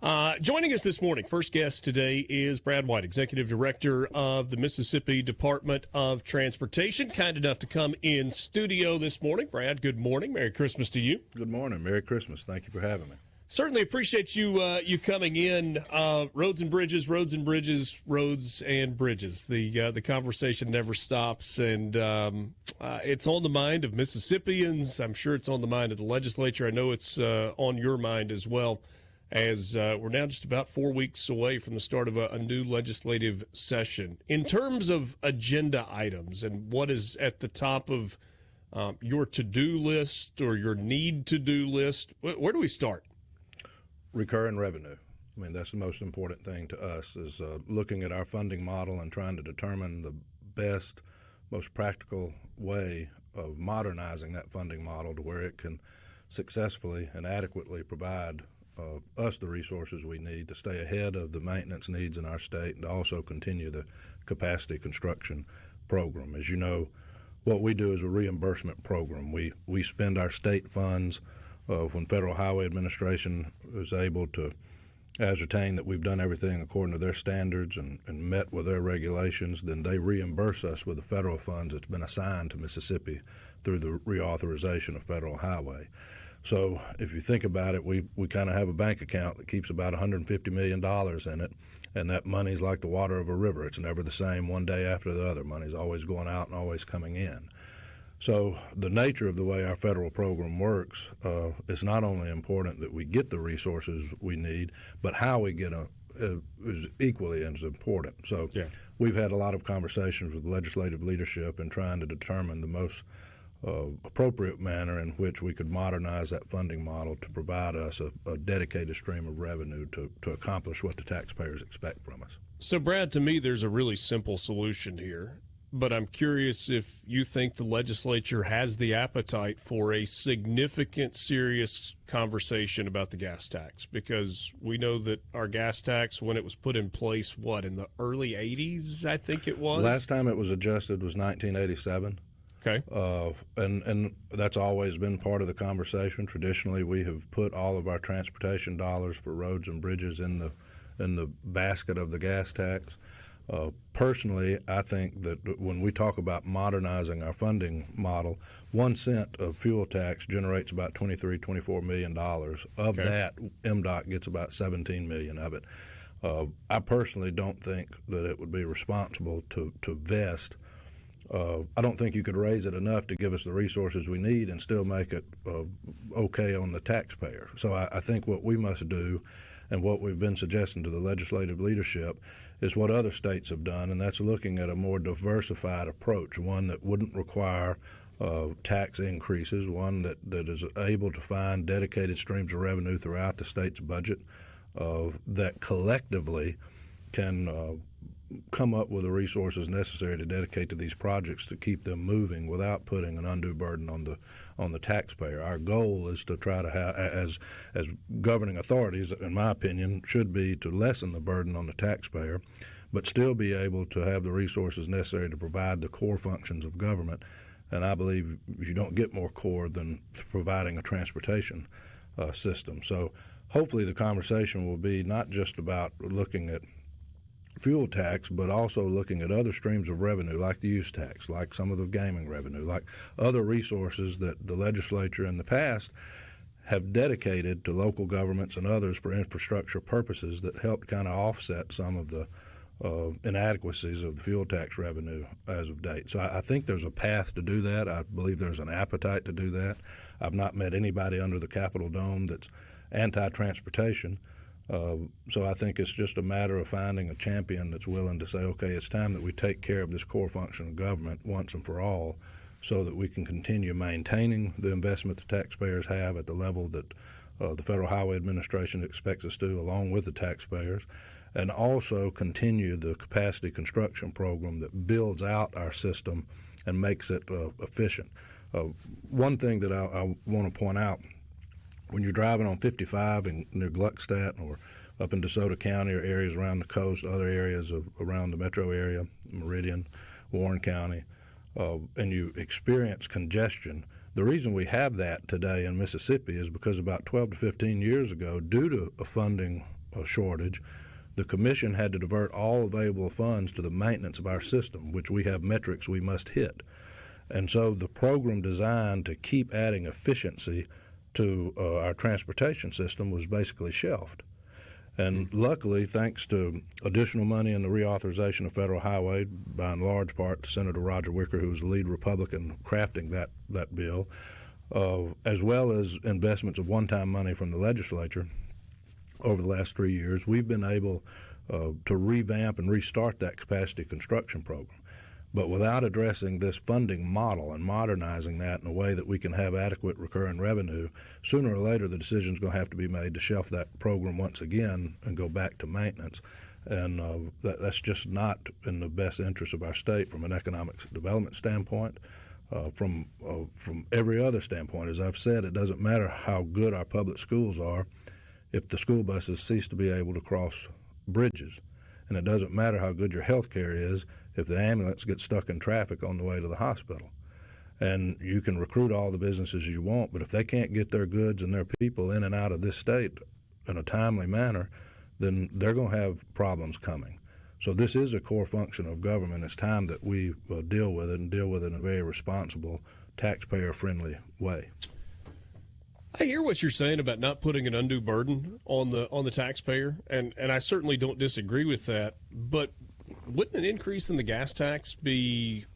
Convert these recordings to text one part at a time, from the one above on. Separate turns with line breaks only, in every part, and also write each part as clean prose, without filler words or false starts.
Joining us this morning, first guest today is Brad White, Executive Director of the Mississippi Department of Transportation. Kind enough to come in studio this morning. Brad, good morning. Merry Christmas to you.
Good morning. Merry Christmas. Thank you for having me.
Certainly appreciate you coming in. Roads and bridges, roads and bridges, roads and bridges. The conversation never stops, and it's on the mind of Mississippians. I'm sure it's on the mind of the legislature. I know it's on your mind as well, as we're now just about 4 weeks away from the start of a new legislative session. In terms of agenda items and what is at the top of your to-do list or your need-to-do list, where do we start?
Recurring revenue. I mean, that's the most important thing to us, is looking at our funding model and trying to determine the best, most practical way of modernizing that funding model to where it can successfully and adequately provide us the resources we need to stay ahead of the maintenance needs in our state and to also continue the capacity construction program. As you know, what we do is a reimbursement program. We spend our state funds when Federal Highway Administration is able to ascertain that we've done everything according to their standards and met with their regulations, then they reimburse us with the federal funds that's been assigned to Mississippi through the reauthorization of Federal Highway. So if you think about it, we kind of have a bank account that keeps about $150 million in it, and that money's like the water of a river. It's never the same one day after the other. Money's always going out and always coming in. So the nature of the way our federal program works, it's not only important that we get the resources we need, but how we get them is equally as important. So We've had a lot of conversations with legislative leadership in trying to determine the most appropriate manner in which we could modernize that funding model to provide us a dedicated stream of revenue to accomplish what the taxpayers expect from us.
So, Brad, to me, there's a really simple solution here. But I'm curious if you think the legislature has the appetite for a significant, serious conversation about the gas tax, because we know that our gas tax, when it was put in place, in the early 80s, I think it was?
Last time it was adjusted was 1987.
Okay.
And that's always been part of the conversation. Traditionally, we have put all of our transportation dollars for roads and bridges in the basket of the gas tax. Personally, I think that when we talk about modernizing our funding model, 1 cent of fuel tax generates about $24 million. Of that, MDOT gets about $17 million of it. I personally don't think that it would be responsible to vest. I don't think you could raise it enough to give us the resources we need and still make it okay on the taxpayer. So I think what we must do, and what we've been suggesting to the legislative leadership, is what other states have done, and that's looking at a more diversified approach, one that wouldn't require tax increases, one that is able to find dedicated streams of revenue throughout the state's budget that collectively can come up with the resources necessary to dedicate to these projects to keep them moving without putting an undue burden on the taxpayer. Our goal is to try to have, as governing authorities, in my opinion, should be to lessen the burden on the taxpayer, but still be able to have the resources necessary to provide the core functions of government. And I believe you don't get more core than providing a transportation system. So hopefully the conversation will be not just about looking at fuel tax, but also looking at other streams of revenue like the use tax, like some of the gaming revenue, like other resources that the legislature in the past have dedicated to local governments and others for infrastructure purposes that helped kind of offset some of the inadequacies of the fuel tax revenue as of date. So I think there's a path to do that. I believe there's an appetite to do that. I've not met anybody under the Capitol Dome that's anti-transportation. So I think it's just a matter of finding a champion that's willing to say, okay, it's time that we take care of this core function of government once and for all so that we can continue maintaining the investment the taxpayers have at the level that the Federal Highway Administration expects us to, along with the taxpayers, and also continue the capacity construction program that builds out our system and makes it efficient. One thing that I want to point out, when you're driving on 55 near Gluckstadt or up in DeSoto County or areas around the coast, other areas around the metro area, Meridian, Warren County, and you experience congestion, the reason we have that today in Mississippi is because about 12 to 15 years ago, due to a funding shortage, the commission had to divert all available funds to the maintenance of our system, which we have metrics we must hit. And so the program designed to keep adding efficiency to our transportation system was basically shelved. And luckily, thanks to additional money in the reauthorization of federal highway, by in large part to Senator Roger Wicker, who was the lead Republican crafting that bill, as well as investments of one-time money from the legislature over the last 3 years, we've been able to revamp and restart that capacity construction program. But without addressing this funding model and modernizing that in a way that we can have adequate recurring revenue, sooner or later the decision is going to have to be made to shelf that program once again and go back to maintenance. And that's just not in the best interest of our state from an economic development standpoint. From every other standpoint, as I've said, it doesn't matter how good our public schools are if the school buses cease to be able to cross bridges. And it doesn't matter how good your health care is if the ambulance gets stuck in traffic on the way to the hospital. And you can recruit all the businesses you want, but if they can't get their goods and their people in and out of this state in a timely manner, then they're going to have problems coming. So this is a core function of government. It's time that we deal with it and deal with it in a very responsible, taxpayer-friendly way.
I hear what you're saying about not putting an undue burden on the taxpayer, and I certainly don't disagree with that. But wouldn't an increase in the gas tax be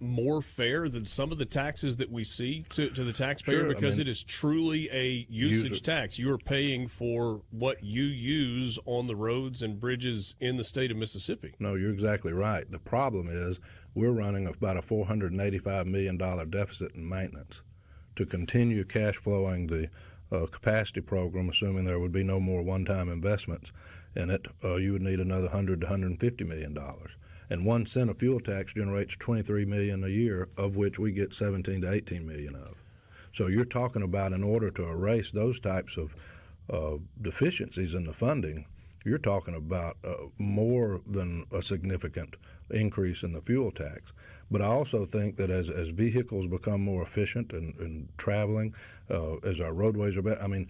more fair than some of the taxes that we see to the taxpayer?
Sure,
because it is truly a usage tax. You are paying for what you use on the roads and bridges in the state of Mississippi.
No, you're exactly right. The problem is we're running about a $485 million deficit in maintenance. To continue cash flowing the capacity program, assuming there would be no more one-time investments in it, you would need another $100 to $150 million. And 1 cent of fuel tax generates $23 million a year, of which we get 17 to 18 million of. So you're talking about, in order to erase those types of deficiencies in the funding, you're talking about more than a significant increase in the fuel tax. But I also think that as vehicles become more efficient in traveling, as our roadways are better,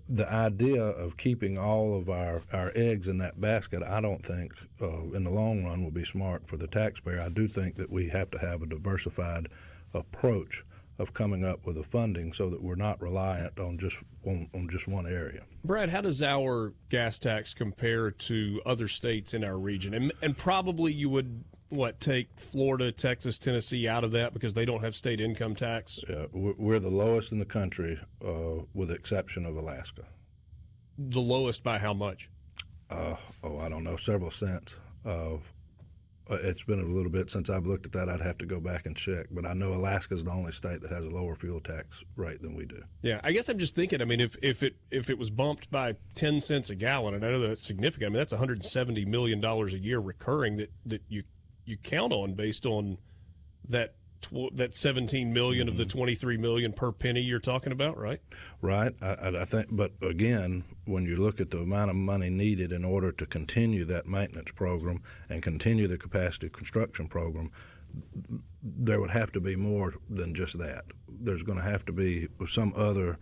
the idea of keeping all of our eggs in that basket, I don't think in the long run will be smart for the taxpayer. I do think that we have to have a diversified approach of coming up with the funding so that we're not reliant on just one area.
Brad, how does our gas tax compare to other states in our region? And probably you would, take Florida, Texas, Tennessee out of that because they don't have state income tax?
Yeah, we're the lowest in the country with the exception of Alaska.
The lowest by how much?
I don't know, several cents. It's been a little bit since I've looked at that. I'd have to go back and check. But I know Alaska's the only state that has a lower fuel tax rate than we do.
Yeah, I guess I'm just thinking, if it was bumped by 10 cents a gallon, and I know that's significant, that's $170 million a year recurring that you count on based on that 17 million of the 23 million per penny you're talking about, right?
Right. I think, but again, when you look at the amount of money needed in order to continue that maintenance program and continue the capacity construction program, there would have to be more than just that. There's going to have to be some other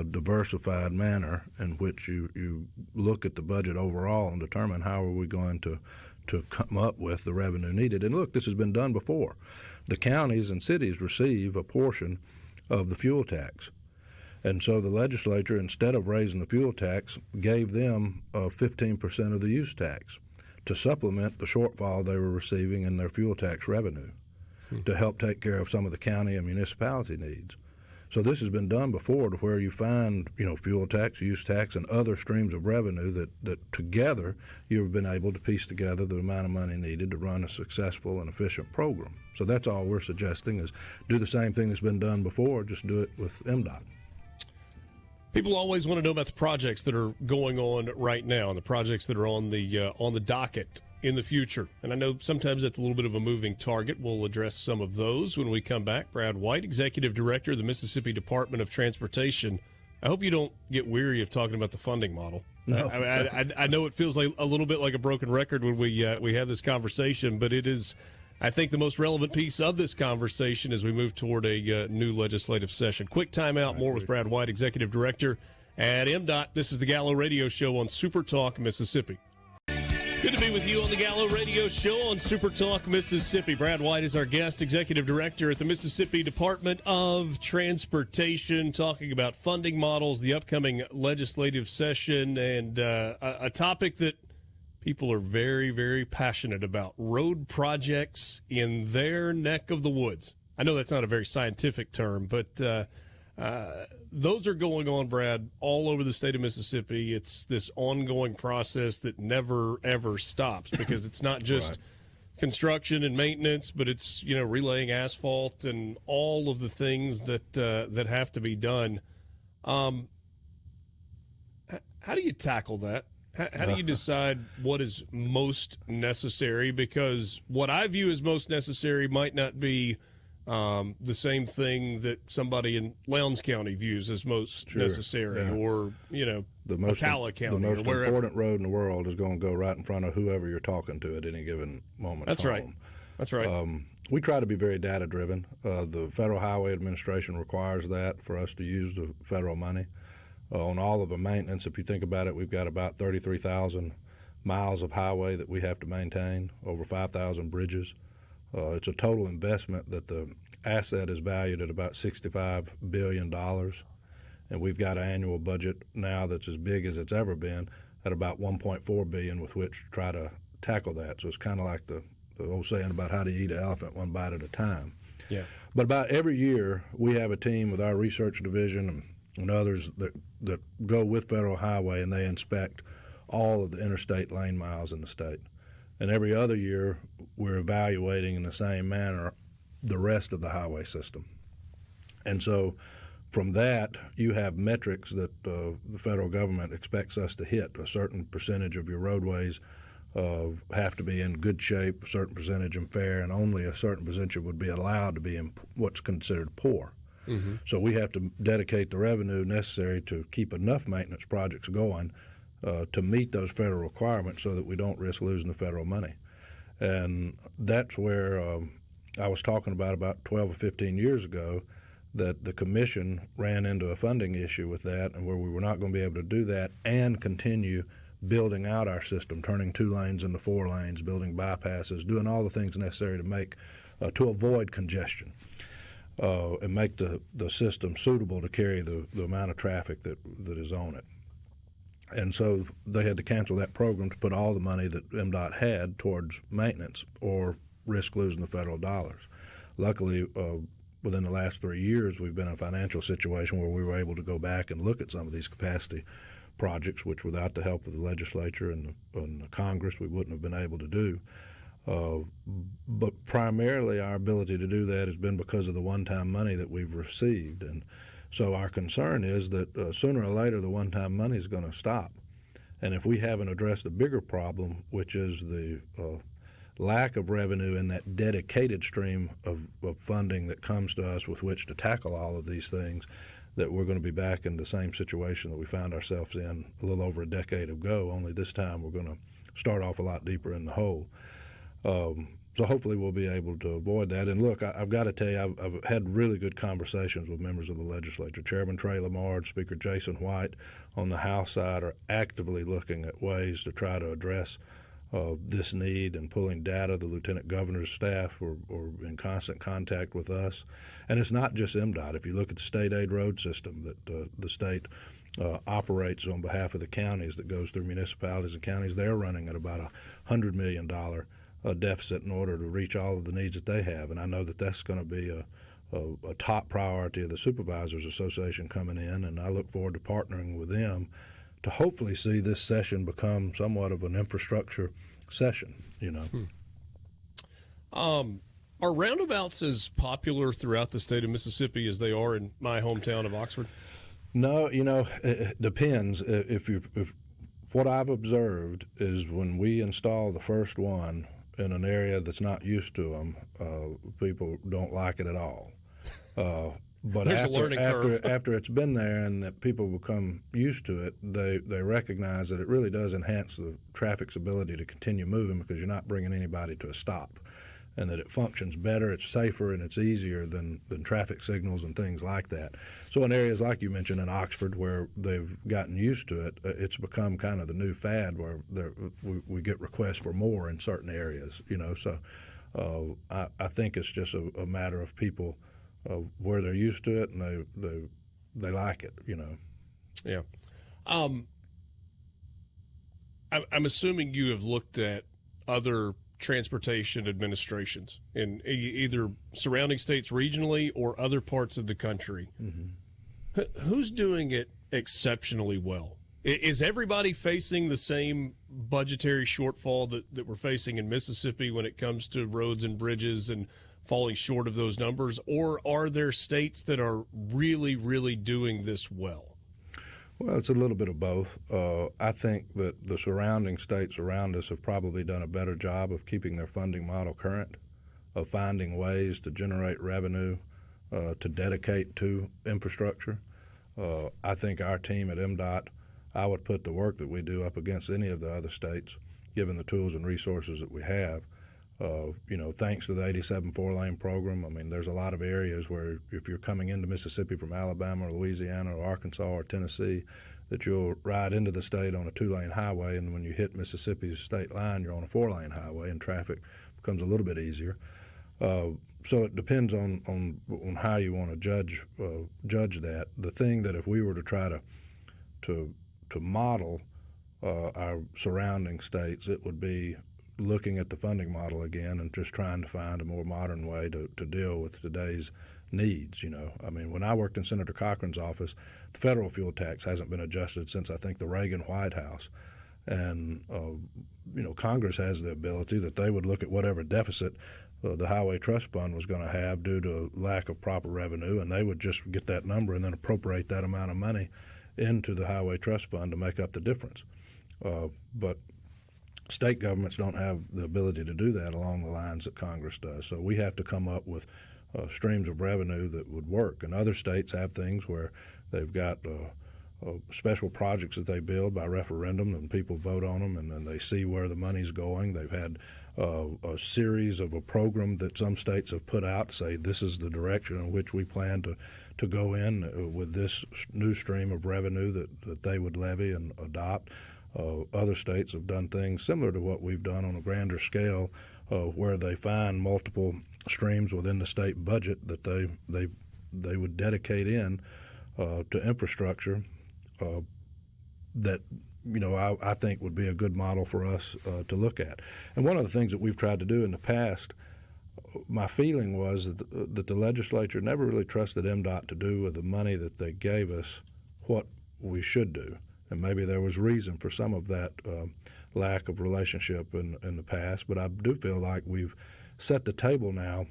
diversified manner in which you look at the budget overall and determine how are we going to come up with the revenue needed. And look, this has been done before. The counties and cities receive a portion of the fuel tax. And so the legislature, instead of raising the fuel tax, gave them 15% of the use tax to supplement the shortfall they were receiving in their fuel tax revenue to help take care of some of the county and municipality needs. So this has been done before, to where you find, fuel tax, use tax, and other streams of revenue that together you've been able to piece together the amount of money needed to run a successful and efficient program. So that's all we're suggesting, is do the same thing that's been done before, just do it with MDOT.
People always want to know about the projects that are going on right now and the projects that are on the docket in the future. And I know sometimes that's a little bit of a moving target. We'll address some of those when we come back. Brad White, Executive Director of the Mississippi Department of Transportation. I hope you don't get weary of talking about the funding model.
No.
I know it feels like a little bit like a broken record when we have this conversation, but it is, I think, the most relevant piece of this conversation as we move toward a new legislative session. Quick timeout, more with Brad White, Executive Director at MDOT. This is the Gallo Radio Show on SuperTalk, Mississippi. Good to be with you on the Gallo Radio Show on SuperTalk, Mississippi. Brad White is our guest, Executive Director at the Mississippi Department of Transportation, talking about funding models, the upcoming legislative session, and a topic that people are very, very passionate about, road projects in their neck of the woods. I know that's not a very scientific term, but those are going on, Brad, all over the state of Mississippi. It's this ongoing process that never, ever stops because it's not just construction and maintenance, but it's, relaying asphalt and all of the things that have to be done. How do you tackle that? How do you decide what is most necessary? Because what I view as most necessary might not be the same thing that somebody in Lowndes County views as most necessary, or
the most
County,
the most
or wherever.
important road in the world is going to go right in front of whoever you're talking to at any given moment.
That's right. That's right.
We try to be very data driven. The Federal Highway Administration requires that for us to use the federal money on all of the maintenance. If you think about it, we've got about 33,000 miles of highway that we have to maintain, over 5,000 bridges. It's a total investment that the asset is valued at about $65 billion, and we've got an annual budget now that's as big as it's ever been at about $1.4 billion with which to try to tackle that. So it's kind of like the old saying about how to eat an elephant one bite at a time.
Yeah.
But about every year we have a team with our research division and others that go with Federal Highway, and they inspect all of the interstate lane miles in the state. And every other year, we're evaluating in the same manner the rest of the highway system. And so from that, you have metrics that the federal government expects us to hit. A certain percentage of your roadways have to be in good shape, a certain percentage in fair, and only a certain percentage would be allowed to be in what's considered poor. Mm-hmm. So we have to dedicate the revenue necessary to keep enough maintenance projects going to meet those federal requirements so that we don't risk losing the federal money. And that's where I was talking about 12 or 15 years ago that the commission ran into a funding issue with that, and where we were not going to be able to do that and continue building out our system, turning 2 lanes into 4 lanes, building bypasses, doing all the things necessary to make to avoid congestion and make the system suitable to carry the amount of traffic that is on it. And so they had to cancel that program to put all the money that MDOT had towards maintenance or risk losing the federal dollars. Luckily, within the last 3 years, we've been in a financial situation where we were able to go back and look at some of these capacity projects, which without the help of the legislature and the Congress, we wouldn't have been able to do. But primarily our ability to do that has been because of the one-time money that we've received. And so our concern is that sooner or later the one-time money is going to stop. And if we haven't addressed the bigger problem, which is the lack of revenue in that dedicated stream of funding that comes to us with which to tackle all of these things, that we're going to be back in the same situation that we found ourselves in a little over a decade ago, only this time we're going to start off a lot deeper in the hole. So hopefully we'll be able to avoid that. And look, I've got to tell you, I've had really good conversations with members of the legislature. Chairman Trey Lamar and Speaker Jason White on the House side are actively looking at ways to try to address this need and pulling data. The Lieutenant Governor's staff are in constant contact with us. And it's not just MDOT. If you look at the state aid road system that the state operates on behalf of the counties, that goes through municipalities and counties, they're running at about $100 million deficit in order to reach all of the needs that they have. And I know that that's going to be a top priority of the Supervisors Association coming in, and I look forward to partnering with them to hopefully see this session become somewhat of an infrastructure session,
Are roundabouts as popular throughout the state of Mississippi as they are in my hometown of Oxford?
No, it depends. If what I've observed is when we install the first one in an area that's not used to them, people don't like it at all. But after it's been there and that people become used to it, they recognize that it really does enhance the traffic's ability to continue moving because you're not bringing anybody to a stop. and that it functions better, it's safer, and it's easier than traffic signals and things like that. So in areas like you mentioned in Oxford, where they've gotten used to it, it's become kind of the new fad where we get requests for more in certain areas, So I think it's just a matter of people where they're used to it and they like it,
Yeah. I'm assuming you have looked at other transportation administrations in either surrounding states regionally or other parts of the country. Mm-hmm. Who's doing it exceptionally well? Is everybody facing the same budgetary shortfall that we're facing in Mississippi when it comes to roads and bridges and falling short of those numbers? Or are there states that are really, really doing this well?
Well, it's a little bit of both. I think that the surrounding states around us have probably done a better job of keeping their funding model current, of finding ways to generate revenue, to dedicate to infrastructure. I think our team at MDOT, I would put the work that we do up against any of the other states, given the tools and resources that we have. Thanks to the 87 4-lane program, I mean, there's a lot of areas where if you're coming into Mississippi from Alabama or Louisiana or Arkansas or Tennessee, that you'll ride into the state on a 2-lane highway, and when you hit Mississippi's state line, you're on a 4-lane highway, and traffic becomes a little bit easier. So it depends on how you want to judge that. The thing that if we were to try to model our surrounding states, it would be looking at the funding model again and just trying to find a more modern way to deal with today's needs. I mean, when I worked in Senator Cochran's office, the federal fuel tax hasn't been adjusted since I think the Reagan White House. And, Congress has the ability that they would look at whatever deficit the Highway Trust Fund was going to have due to lack of proper revenue, and they would just get that number and then appropriate that amount of money into the Highway Trust Fund to make up the difference. But state governments don't have the ability to do that along the lines that Congress does. So we have to come up with streams of revenue that would work. And other states have things where they've got special projects that they build by referendum, and people vote on them, and then they see where the money's going. They've had a series of a program that some states have put out to say this is the direction in which we plan to go in with this new stream of revenue that they would levy and adopt. Other states have done things similar to what we've done on a grander scale, where they find multiple streams within the state budget that they would dedicate in to infrastructure that I think would be a good model for us to look at. And one of the things that we've tried to do in the past, my feeling was that the legislature never really trusted MDOT to do with the money that they gave us what we should do. And maybe there was reason for some of that lack of relationship in the past. But I do feel like we've set the table now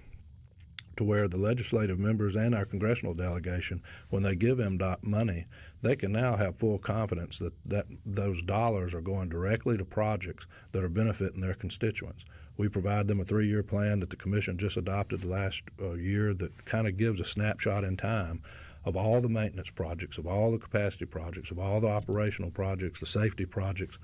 to where the legislative members and our congressional delegation, when they give MDOT money, they can now have full confidence that those dollars are going directly to projects that are benefiting their constituents. We provide them a 3-year plan that the Commission just adopted last year that kind of gives a snapshot in time of all the maintenance projects, of all the capacity projects, of all the operational projects, the safety projects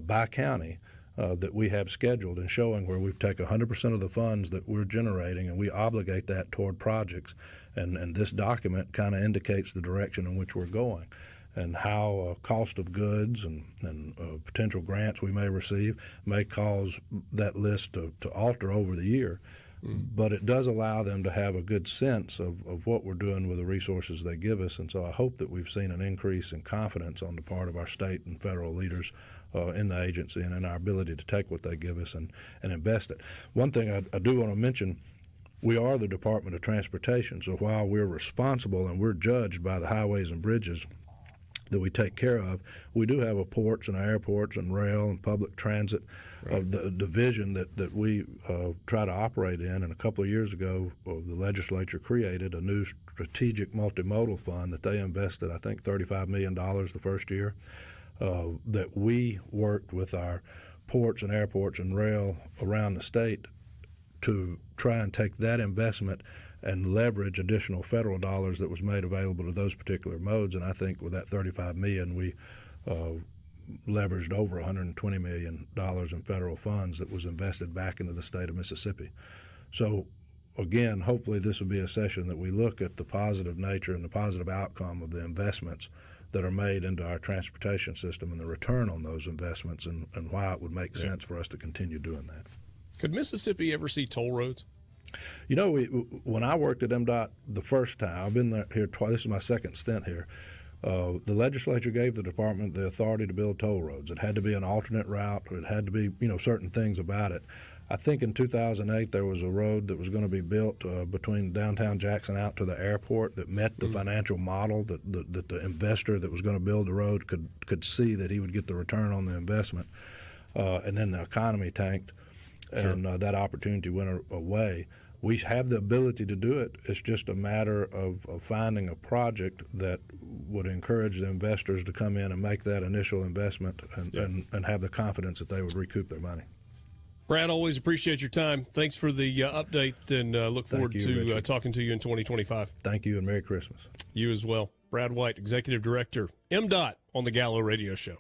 by county that we have scheduled, and showing where we've taken 100% of the funds that we're generating and we obligate that toward projects. And this document kind of indicates the direction in which we're going and how cost of goods and potential grants we may receive may cause that list to alter over the year. But it does allow them to have a good sense of what we're doing with the resources they give us. And so I hope that we've seen an increase in confidence on the part of our state and federal leaders in the agency and in our ability to take what they give us and invest it. One thing I do want to mention, we are the Department of Transportation. So while we're responsible and we're judged by the highways and bridges that we take care of, we do have a ports and airports and rail and public transit the division that we try to operate in. And a couple of years ago, the legislature created a new strategic multimodal fund that they invested, I think, $35 million the first year, that we worked with our ports and airports and rail around the state to try and take that investment and leverage additional federal dollars that was made available to those particular modes. And I think with that $35 million, we leveraged over $120 million in federal funds that was invested back into the state of Mississippi. So, again, hopefully this will be a session that we look at the positive nature and the positive outcome of the investments that are made into our transportation system and the return on those investments and why it would make sense for us to continue doing that.
Could Mississippi ever see toll roads?
You know, when I worked at MDOT the first time, I've been there here twice. This is my second stint here. The legislature gave the department the authority to build toll roads. It had to be an alternate route. Or it had to be, certain things about it. I think in 2008 there was a road that was going to be built between downtown Jackson out to the airport that met the financial model that the investor that was going to build the road could see that he would get the return on the investment. And then the economy tanked, and that opportunity went away. We have the ability to do it. It's just a matter of finding a project that would encourage the investors to come in and make that initial investment and have the confidence that they would recoup their money.
Brad, always appreciate your time. Thanks for the update, and look forward to talking to you in 2025.
Thank you, and Merry Christmas.
You as well. Brad White, Executive Director, MDOT, on the Gallo Radio Show.